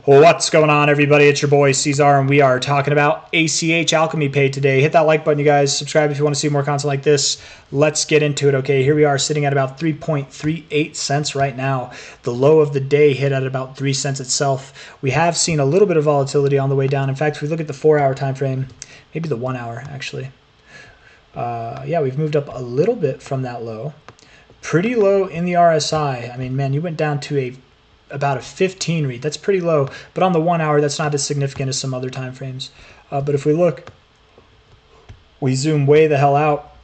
What's going on, everybody? It's your boy C-Zar, and we are talking about ACH Alchemy Pay today. Hit that like button, you guys. Subscribe if you want to see more content like this. Let's get into it, okay? Here we are sitting at about 3.38 cents right now. The low of the day hit at about 3 cents itself. We have seen a little bit of volatility on the way down. In fact, if we look at the 4-hour time frame, maybe the 1 hour, actually. Yeah, we've moved up a little bit from that low. Pretty low in the RSI. I mean, man, you went down to about a 15 read. That's pretty low, but on the 1 hour, that's not as significant as some other time frames. But if we look, we zoom way the hell out,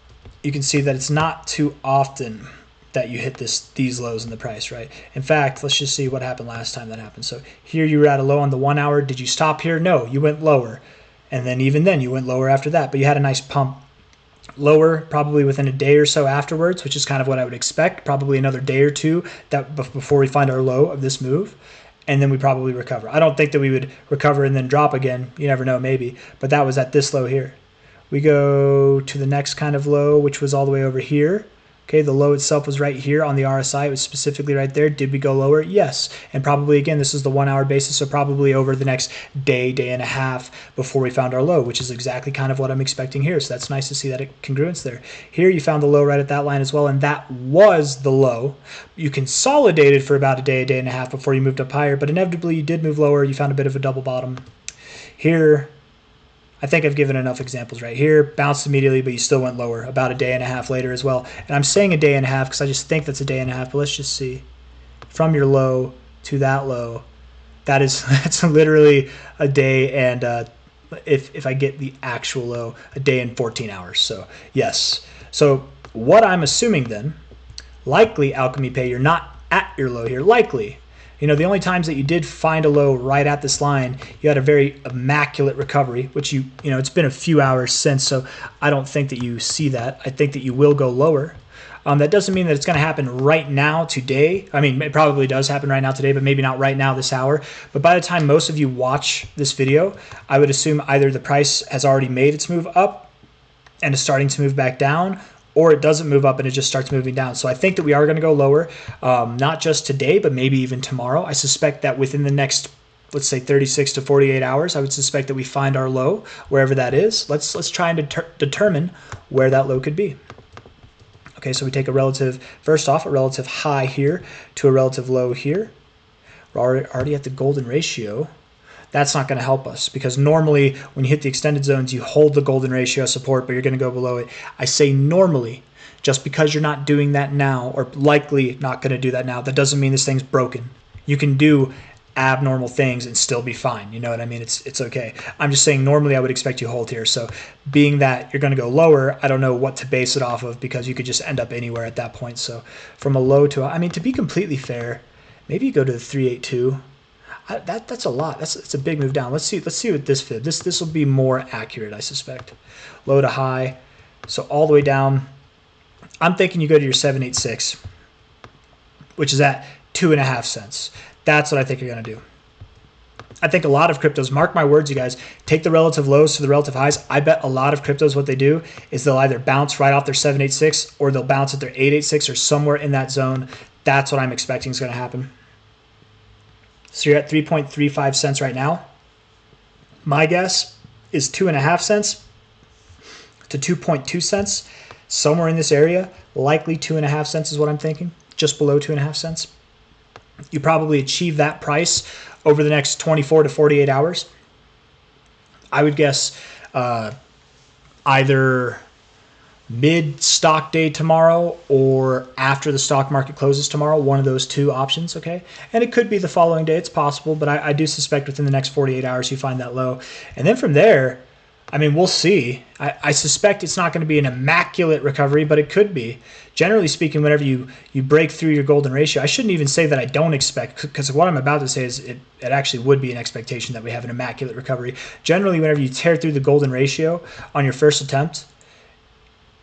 you can see that it's not too often that you hit these lows in the price, right? In fact, let's just see what happened last time that happened. So here you were at a low on the 1 hour. Did you stop here? No, you went lower. And then even then you went lower after that, but you had a nice pump lower probably within a day or so afterwards, which is kind of what I would expect, probably another day or two that before we find our low of this move, and then we probably recover. I don't think that we would recover and then drop again. You never know, maybe, but that was at this low here. We go to the next kind of low, which was all the way over here. Okay, the low itself was right here on the RSI. It was specifically right there. Did we go lower? Yes. And probably, again, this is the 1 hour basis, so probably over the next day, day and a half before we found our low, which is exactly kind of what I'm expecting here. So that's nice to see that congruence there. Here you found the low right at that line as well, and that was the low. You consolidated for about a day and a half before you moved up higher, but inevitably you did move lower. You found a bit of a double bottom. Here, I think I've given enough examples right here. Bounced immediately, but you still went lower about a day and a half later as well. And I'm saying a day and a half because I just think that's a day and a half, but let's just see. From your low to that low, that's literally a day and if I get the actual low, a day and 14 hours. So yes. So what I'm assuming then, likely Alchemy Pay, you're not at your low here, likely. You know, the only times that you did find a low right at this line, you had a very immaculate recovery, which you know, it's been a few hours since, so I don't think that you see that. I think that you will go lower. That doesn't mean that it's going to happen right now today. I mean, it probably does happen right now today, but maybe not right now this hour. But by the time most of you watch this video, I would assume either the price has already made its move up and is starting to move back down, or it doesn't move up and it just starts moving down. So I think that we are going to go lower, not just today, but maybe even tomorrow. I suspect that within the next, let's say 36 to 48 hours, I would suspect that we find our low, wherever that is. Let's try and determine where that low could be. Okay, so we take a relative, first off, a relative high here to a relative low here. We're already at the golden ratio. That's not going to help us because normally when you hit the extended zones, you hold the golden ratio support, but you're going to go below it. I say normally, just because you're not doing that now, or likely not going to do that now, that doesn't mean this thing's broken. You can do abnormal things and still be fine. You know what I mean? It's okay. I'm just saying normally I would expect you to hold here. So being that you're going to go lower, I don't know what to base it off of because you could just end up anywhere at that point. So from a low to, I mean, to be completely fair, maybe you go to the 382. That's a lot. That's a big move down. Let's see what this fib. This will be more accurate, I suspect. Low to high, so all the way down. I'm thinking you go to your 786, which is at 2.5 cents. That's what I think you're gonna do. I think a lot of cryptos, mark my words, you guys, take the relative lows to the relative highs. I bet a lot of cryptos, what they do is they'll either bounce right off their 786 or they'll bounce at their 886 or somewhere in that zone. That's what I'm expecting is gonna happen. So you're at 3.35 cents right now. My guess is 2.5 cents to 2.2 cents, somewhere in this area. Likely 2.5 cents is what I'm thinking, just below 2.5 cents. You probably achieve that price over the next 24 to 48 hours. I would guess either mid stock day tomorrow or after the stock market closes tomorrow, one of those two options, okay? And it could be the following day, it's possible, but I do suspect within the next 48 hours you find that low. And then from there, I mean, we'll see. I suspect it's not going to be an immaculate recovery, but it could be. Generally speaking, whenever you break through your golden ratio, I shouldn't even say that I don't expect, because what I'm about to say is it actually would be an expectation that we have an immaculate recovery. Generally, whenever you tear through the golden ratio on your first attempt,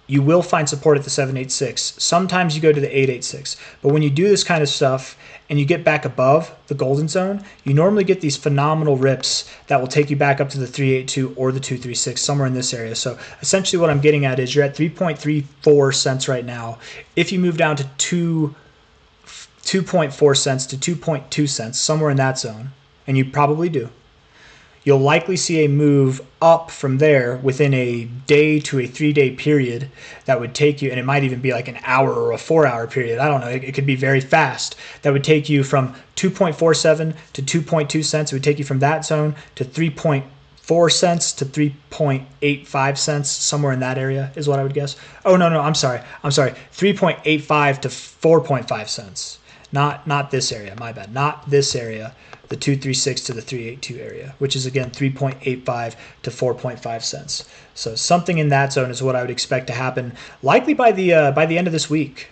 you will find support at the 786. Sometimes you go to the 886. But when you do this kind of stuff and you get back above the golden zone, you normally get these phenomenal rips that will take you back up to the 382 or the 236, somewhere in this area. So essentially what I'm getting at is you're at 3.34 cents right now. If you move down to 2.4 cents to 2.2 cents, somewhere in that zone, and you probably do, you'll likely see a move up from there within a day to a 3-day period that would take you, and it might even be like an hour or a 4-hour period. I don't know. It could be very fast. That would take you from 2.47 to 2.2 cents. It would take you from that zone to 3.4 cents to 3.85 cents, somewhere in that area is what I would guess. Oh, no, I'm sorry. 3.85 to 4.5 cents. Not this area, my bad. Not this area, the 236 to the 382 area, which is again 3.85 to 4.5 cents. So something in that zone is what I would expect to happen, likely by the end of this week.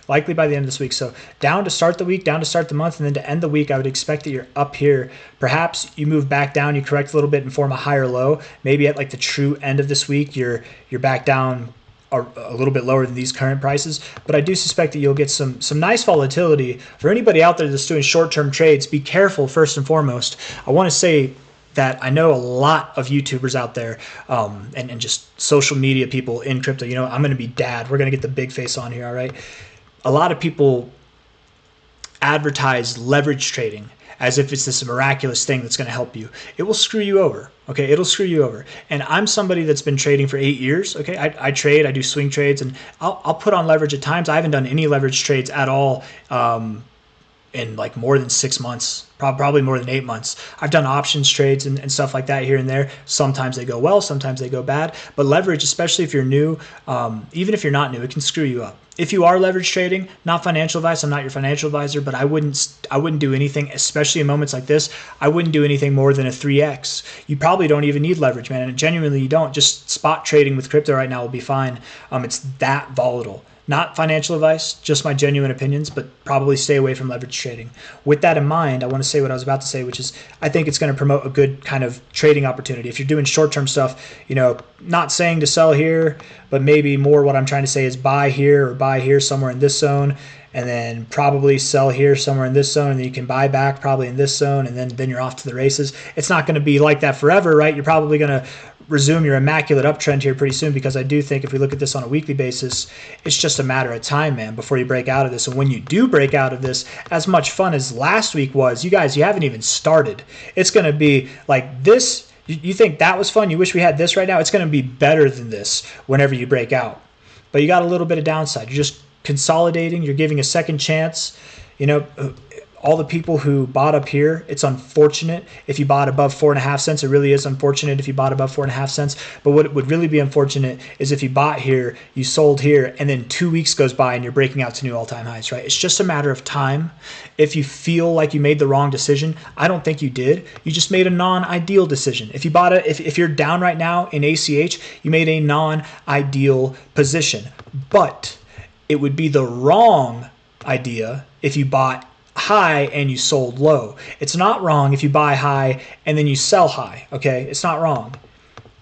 So down to start the week, down to start the month, and then to end the week, I would expect that you're up here. Perhaps you move back down, you correct a little bit and form a higher low. Maybe at like the true end of this week, you're back down a little bit lower than these current prices, but I do suspect that you'll get some nice volatility. For anybody out there that's doing short-term trades, be careful first and foremost. I want to say that I know a lot of YouTubers out there and just social media people in crypto. You know, I'm going to be dad. We're going to get the big face on here, all right? A lot of people advertise leverage trading as if it's this miraculous thing that's going to help you. It will screw you over, okay? It'll screw you over. And I'm somebody that's been trading for 8 years, okay? I trade, I do swing trades, and I'll put on leverage at times. I haven't done any leverage trades at all in like more than 6 months, probably more than 8 months. I've done options trades and stuff like that here and there. Sometimes they go well, sometimes they go bad. But leverage, especially if you're new, even if you're not new, it can screw you up. If you are leverage trading, not financial advice, I'm not your financial advisor, but I wouldn't do anything, especially in moments like this. I wouldn't do anything more than a 3x. You probably don't even need leverage, man. And genuinely, you don't. Just spot trading with crypto right now will be fine. It's that volatile. Not financial advice, just my genuine opinions, but probably stay away from leverage trading. With that in mind, I want to say what I was about to say, which is I think it's going to promote a good kind of trading opportunity. If you're doing short-term stuff, you know, not saying to sell here, but maybe more what I'm trying to say is buy here or buy here somewhere in this zone, and then probably sell here somewhere in this zone, and then you can buy back probably in this zone, and then you're off to the races. It's not going to be like that forever, right? You're probably going to resume your immaculate uptrend here pretty soon, because I do think if we look at this on a weekly basis, it's just a matter of time, man, before you break out of this. And when you do break out of this, as much fun as last week was, you guys, you haven't even started. It's going to be like this. You think that was fun? You wish we had this right now? It's going to be better than this whenever you break out. But you got a little bit of downside. You're just consolidating. You're giving a second chance. You know, all the people who bought up here, it's unfortunate if you bought above 4.5 cents. It really is unfortunate if you bought above 4.5 cents. But what would really be unfortunate is if you bought here, you sold here, and then 2 weeks goes by and you're breaking out to new all-time highs, right? It's just a matter of time. If you feel like you made the wrong decision, I don't think you did. You just made a non-ideal decision. If you bought it, if you're down right now in ACH, you made a non-ideal position. But it would be the wrong idea if you bought high and you sold low. It's not wrong if you buy high and then you sell high, okay? It's not wrong.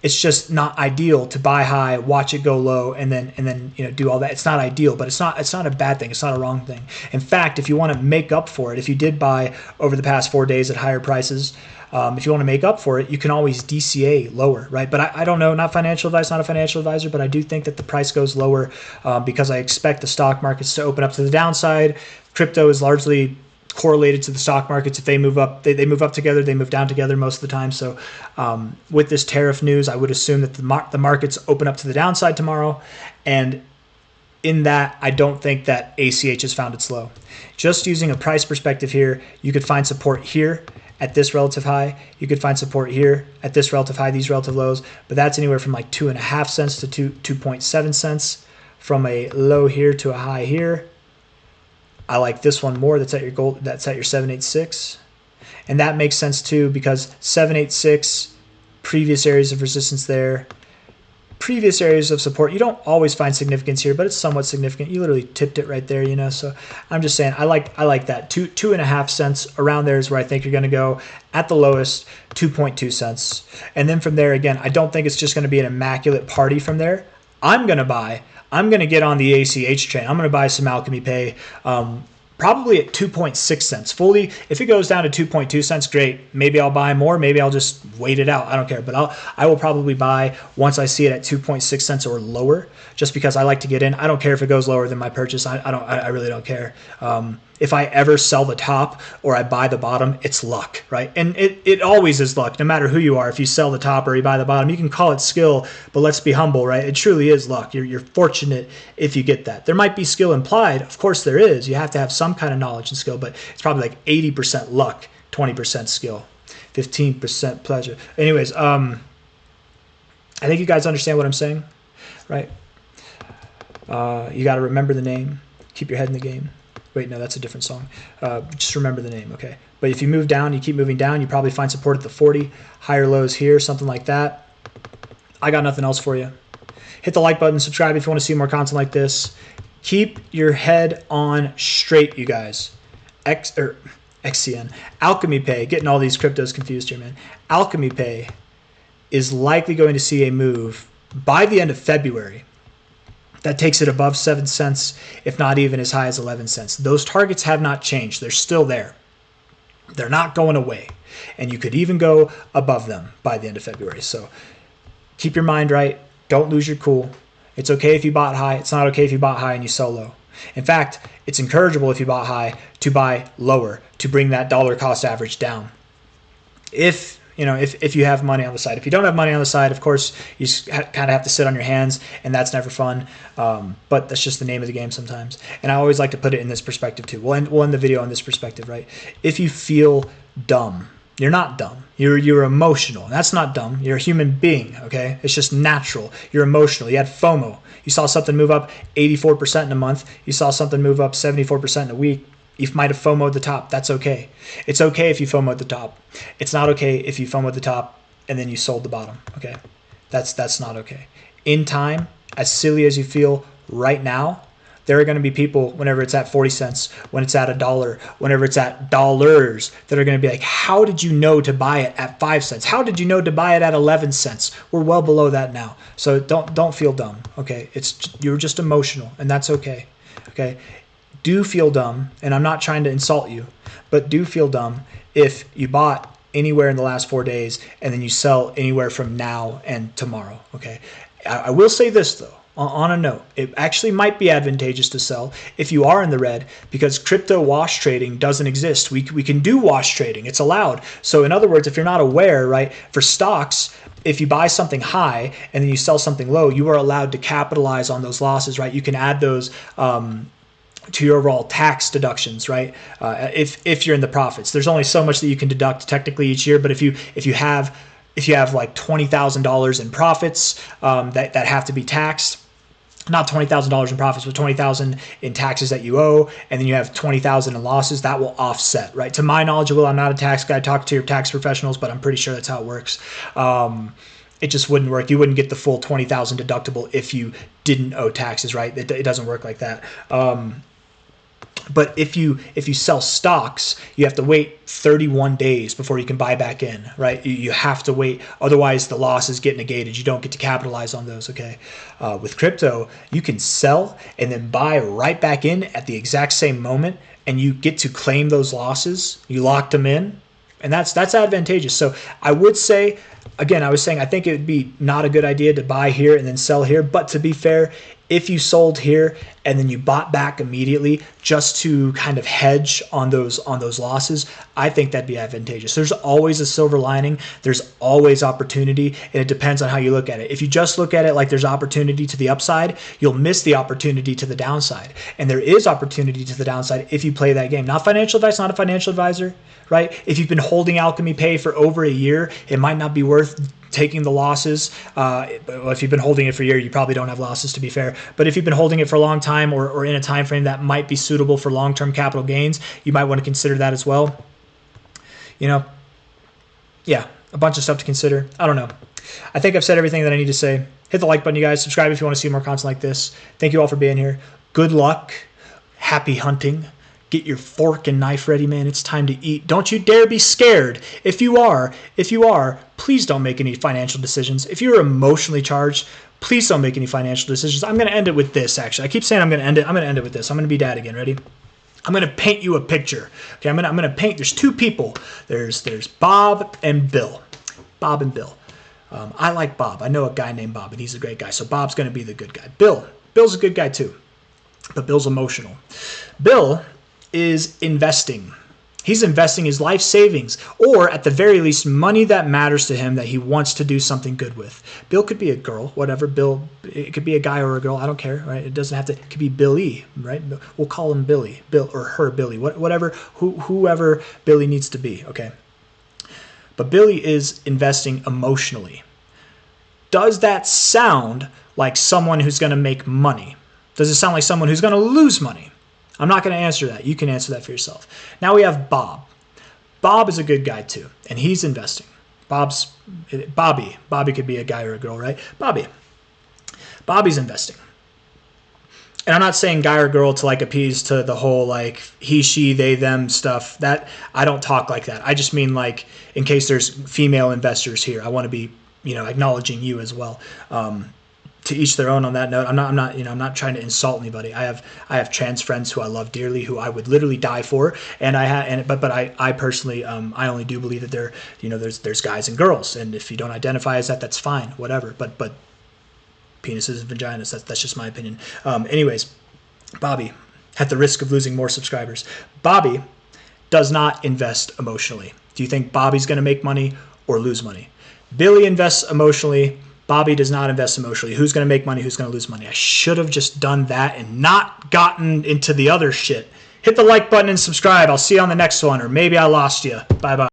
It's just not ideal to buy high, watch it go low, and then you know, do all that. It's not ideal, but it's not a bad thing. It's not a wrong thing. In fact, if you want to make up for it, if you did buy over the past 4 days at higher prices, if you want to make up for it, you can always DCA lower, right? But I don't know, not financial advice, not a financial advisor, but I do think that the price goes lower because I expect the stock markets to open up to the downside. Crypto is largely correlated to the stock markets. If they move up, they move up together, they move down together most of the time. So with this tariff news, I would assume that the markets open up to the downside tomorrow. And in that, I don't think that ACH has found its low. Just using a price perspective here, you could find support here at this relative high. You could find support here at this relative high, these relative lows, but that's anywhere from like 2.5 cents to 2.7 cents from a low here to a high here. I like this one more. That's at your gold. That's at your 786, and that makes sense too because 786, previous areas of resistance there, previous areas of support. You don't always find significance here, but it's somewhat significant. You literally tipped it right there, you know. So I'm just saying, I like that 2.5 cents around there is where I think you're going to go at the lowest, 2.2 cents, and then from there again, I don't think it's just going to be an immaculate party from there. I'm going to get on the ACH train. I'm going to buy some Alchemy Pay, probably at 2.6 cents. Fully, if it goes down to 2.2 cents, great. Maybe I'll buy more. Maybe I'll just wait it out. I don't care. But I will probably buy once I see it at 2.6 cents or lower, just because I like to get in. I don't care if it goes lower than my purchase. I really don't care. if I ever sell the top or I buy the bottom, it's luck, right? And it always is luck, no matter who you are. If you sell the top or you buy the bottom, you can call it skill, but let's be humble, right? It truly is luck. You're fortunate if you get that. There might be skill implied. Of course there is. You have to have some kind of knowledge and skill, but it's probably like 80% luck, 20% skill, 15% pleasure. Anyways, I think you guys understand what I'm saying, right? You got to remember the name. Keep your head in the game. Wait, no, that's a different song. Just remember the name, okay? But if you move down, you keep moving down, you probably find support at the 40, higher lows here, something like that. I got nothing else for you. Hit the like button, subscribe if you want to see more content like this. Keep your head on straight, you guys. XCN. Alchemy Pay, getting all these cryptos confused here, man. Alchemy Pay is likely going to see a move by the end of February that takes it above 7 cents, if not even as high as 11 cents. Those targets have not changed. They're still there. They're not going away. And you could even go above them by the end of February. So keep your mind right. Don't lose your cool. It's okay if you bought high. It's not okay if you bought high and you sell low. In fact, it's encourageable if you bought high to buy lower to bring that dollar cost average down. If you have money on the side. If you don't have money on the side, of course, you just kind of have to sit on your hands, and that's never fun. But that's just the name of the game sometimes. And I always like to put it in this perspective too. We'll end the video on this perspective, right? If you feel dumb, you're not dumb. You're emotional. That's not dumb. You're a human being, okay? It's just natural. You're emotional. You had FOMO. You saw something move up 84% in a month. You saw something move up 74% in a week. You might have FOMO'd the top. That's okay. It's okay if you FOMO'd the top. It's not okay if you FOMO'd the top and then you sold the bottom, okay? That's not okay. In time, as silly as you feel right now, there are going to be people, whenever it's at 40 cents, when it's at $1, whenever it's at dollars, that are going to be like, how did you know to buy it at 5 cents? How did you know to buy it at 11 cents? We're well below that now. So don't feel dumb, okay? You're just emotional, and that's okay, okay? Do feel dumb, and I'm not trying to insult you, but do feel dumb if you bought anywhere in the last 4 days and then you sell anywhere from now and tomorrow, okay? I will say this, though, on a note. It actually might be advantageous to sell if you are in the red, because crypto wash trading doesn't exist. We can do wash trading. It's allowed. So in other words, if you're not aware, right, for stocks, if you buy something high and then you sell something low, you are allowed to capitalize on those losses, right? You can add those to your overall tax deductions, right? If you're in the profits, there's only so much that you can deduct technically each year. But if you have like $20,000 in profits that have to be taxed, not $20,000 in profits, but $20,000 in taxes that you owe, and then you have $20,000 in losses, that will offset, right? To my knowledge, I'm not a tax guy. Talk to your tax professionals, but I'm pretty sure that's how it works. It just wouldn't work. You wouldn't get the full $20,000 deductible if you didn't owe taxes, right? It doesn't work like that. But if you sell stocks, you have to wait 31 days before you can buy back in, right? You have to wait. Otherwise, the losses get negated. You don't get to capitalize on those, okay? With crypto, you can sell and then buy right back in at the exact same moment, and you get to claim those losses. You locked them in, and that's advantageous. So I would say, again, I think it would be not a good idea to buy here and then sell here. But to be fair, if you sold here and then you bought back immediately just to kind of hedge on those losses, I think that'd be advantageous. There's always a silver lining. There's always opportunity, and it depends on how you look at it. If you just look at it like there's opportunity to the upside, you'll miss the opportunity to the downside. And there is opportunity to the downside if you play that game. Not financial advice, not a financial advisor, right? If you've been holding Alchemy Pay for over a year, it might not be worth taking the losses. If you've been holding it for a year, you probably don't have losses, to be fair. But if you've been holding it for a long time or in a time frame that might be suitable for long-term capital gains, you might want to consider that as well. Yeah, a bunch of stuff to consider. I don't know. I think I've said everything that I need to say. Hit the like button, you guys. Subscribe if you want to see more content like this. Thank you all for being here. Good luck. Happy hunting. Get your fork and knife ready, man. It's time to eat. Don't you dare be scared. If you are, please don't make any financial decisions. If you're emotionally charged, please don't make any financial decisions. I'm going to end it with this, actually. I keep saying I'm going to end it. I'm going to end it with this. I'm going to be dad again. Ready? I'm going to paint you a picture. Okay, I'm going to paint. There's two people. There's Bob and Bill. Bob and Bill. I like Bob. I know a guy named Bob, and he's a great guy. So Bob's going to be the good guy. Bill's a good guy too, but Bill's emotional. Bill is investing. He's investing his life savings, or at the very least, money that matters to him that he wants to do something good with. Bill could be a girl, whatever. Bill, it could be a guy or a girl. I don't care, right? It doesn't have to. It could be Billy, right? We'll call him Billy, Bill or her Billy, whatever, whoever Billy needs to be. Okay. But Billy is investing emotionally. Does that sound like someone who's going to make money? Does it sound like someone who's going to lose money? I'm not going to answer that. You can answer that for yourself. Now we have Bob. Bob is a good guy too, and he's investing. Bobby. Bobby could be a guy or a girl, right? Bobby's investing. And I'm not saying guy or girl to like appease to the whole like he, she, they, them stuff. That I don't talk like that. I just mean like in case there's female investors here, I want to be, acknowledging you as well. To each their own on that note. I'm not trying to insult anybody. I have trans friends who I love dearly, who I would literally die for, but I personally I only do believe that there's guys and girls, and if you don't identify as that, that's fine, whatever. But penises and vaginas, that's just my opinion. Anyways, Bobby, at the risk of losing more subscribers, Bobby does not invest emotionally. Do you think Bobby's going to make money or lose money? Billy invests emotionally. Bobby does not invest emotionally. Who's going to make money? Who's going to lose money? I should have just done that and not gotten into the other shit. Hit the like button and subscribe. I'll see you on the next one, or maybe I lost you. Bye-bye.